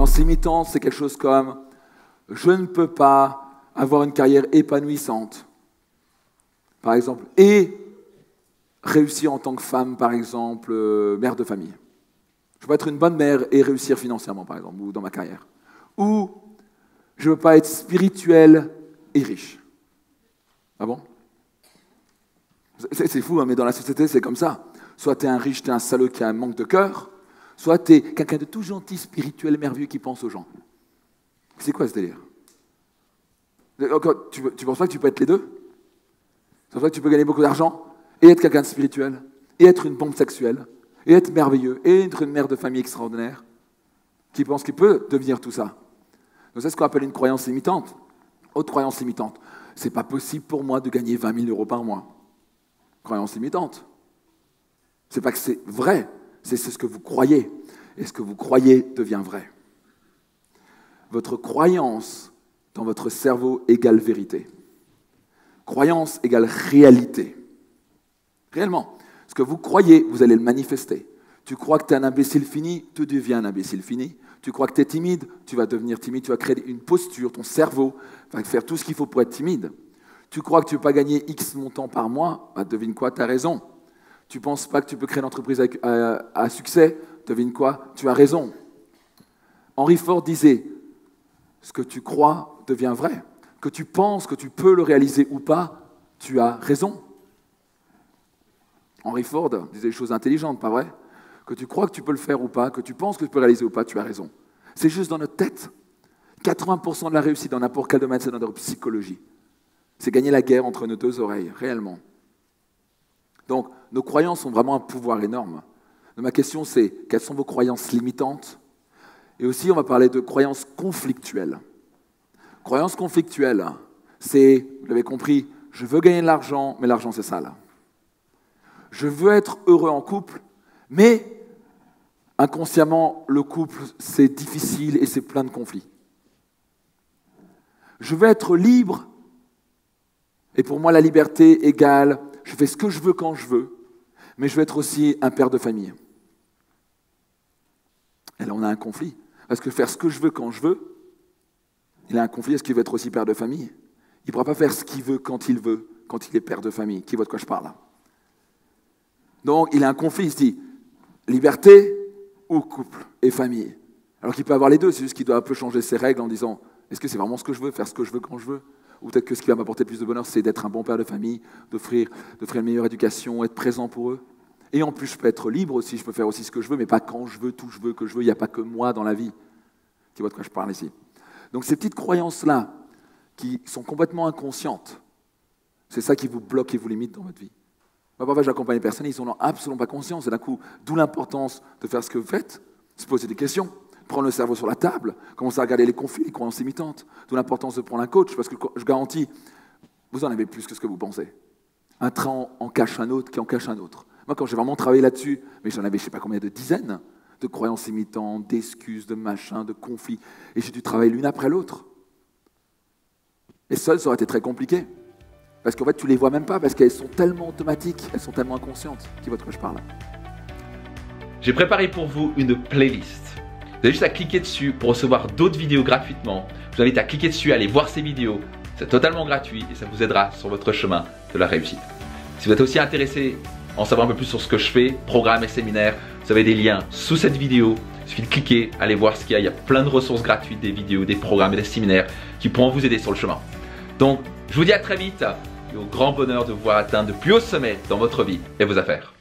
croyance limitante, c'est quelque chose comme « je ne peux pas avoir une carrière épanouissante », par exemple, et réussir en tant que femme, par exemple, mère de famille. Je peux être une bonne mère et réussir financièrement, par exemple, ou dans ma carrière. Ou je ne veux pas être spirituel et riche. Ah bon? C'est fou, hein, mais dans la société, c'est comme ça. Soit tu es un riche, tu es un salaud qui a un manque de cœur, soit tu es quelqu'un de tout gentil, spirituel, merveilleux qui pense aux gens. C'est quoi ce délire? Tu ne penses pas que tu peux être les deux? Tu penses pas que tu peux gagner beaucoup d'argent et être quelqu'un de spirituel, et être une bombe sexuelle, et être merveilleux, et être une mère de famille extraordinaire, qui pense qu'il peut devenir tout ça? Donc c'est ce qu'on appelle une croyance limitante. Autre croyance limitante. C'est pas possible pour moi de gagner 20 000 € par mois. Croyance limitante. C'est pas que c'est vrai, c'est ce que vous croyez. Et ce que vous croyez devient vrai. Votre croyance dans votre cerveau égale vérité. Croyance égale réalité. Réellement. Ce que vous croyez, vous allez le manifester. Tu crois que tu es un imbécile fini, tu deviens un imbécile fini. Tu crois que tu es timide, tu vas devenir timide, tu vas créer une posture, ton cerveau va faire tout ce qu'il faut pour être timide. Tu crois que tu ne peux pas gagner X montant par mois, bah, devine quoi, tu as raison. Tu ne penses pas que tu peux créer une entreprise à succès, devine quoi, tu as raison. Henry Ford disait, ce que tu crois devient vrai. Que tu penses que tu peux le réaliser ou pas, tu as raison. Henry Ford disait des choses intelligentes, pas vrai? Que tu crois que tu peux le faire ou pas, que tu penses que tu peux le réaliser ou pas, tu as raison. C'est juste dans notre tête. 80% de la réussite dans n'importe quel domaine, c'est dans notre psychologie. C'est gagner la guerre entre nos deux oreilles, réellement. Donc, nos croyances ont vraiment un pouvoir énorme. Donc, ma question, c'est, quelles sont vos croyances limitantes? Et aussi, on va parler de croyances conflictuelles. Croyances conflictuelles, c'est, vous l'avez compris, je veux gagner de l'argent, mais l'argent, c'est sale. Je veux être heureux en couple, mais inconsciemment, le couple, c'est difficile et c'est plein de conflits. Je veux être libre, et pour moi, la liberté égale, je fais ce que je veux quand je veux, mais je veux être aussi un père de famille. Et là, on a un conflit. Parce que faire ce que je veux quand je veux, il a un conflit, est-ce qu'il veut être aussi père de famille? Il ne pourra pas faire ce qu'il veut, quand il est père de famille. Qui voit de quoi je parle là? Donc, il a un conflit, il se dit, liberté ou couple et famille. Alors qu'il peut avoir les deux, c'est juste qu'il doit un peu changer ses règles en disant, est-ce que c'est vraiment ce que je veux, faire ce que je veux quand je veux? Ou peut-être que ce qui va m'apporter plus de bonheur, c'est d'être un bon père de famille, d'offrir une meilleure éducation, être présent pour eux. Et en plus, je peux être libre aussi, je peux faire aussi ce que je veux, mais pas quand je veux, tout je veux, que je veux. Il n'y a pas que moi dans la vie. Tu vois de quoi je parle ici? Donc ces petites croyances-là, qui sont complètement inconscientes, c'est ça qui vous bloque et vous limite dans votre vie. Moi, parfois, j'accompagne les personnes, ils sont absolument pas conscients. Et d'un coup, d'où l'importance de faire ce que vous faites, se poser des questions, prendre le cerveau sur la table, commencer à regarder les conflits, les croyances limitantes. D'où l'importance de prendre un coach, parce que je garantis, vous en avez plus que ce que vous pensez. Un train en cache un autre qui en cache un autre. Moi, quand j'ai vraiment travaillé là-dessus, mais j'en avais je ne sais pas combien de dizaines de croyances limitantes, d'excuses, de machins, de conflits, et j'ai dû travailler l'une après l'autre. Et seul, ça aurait été très compliqué. Parce qu'en fait, tu ne les vois même pas, parce qu'elles sont tellement automatiques, elles sont tellement inconscientes. Qui voit de quoi je parle? J'ai préparé pour vous une playlist. Vous avez juste à cliquer dessus pour recevoir d'autres vidéos gratuitement. Je vous invite à cliquer dessus, à aller voir ces vidéos. C'est totalement gratuit et ça vous aidera sur votre chemin de la réussite. Si vous êtes aussi intéressé à en savoir un peu plus sur ce que je fais, programmes et séminaires, vous avez des liens sous cette vidéo. Il suffit de cliquer, aller voir ce qu'il y a. Il y a plein de ressources gratuites, des vidéos, des programmes et des séminaires qui pourront vous aider sur le chemin. Donc, je vous dis à très vite et au grand bonheur de vous voir atteindre de plus hauts sommets dans votre vie et vos affaires.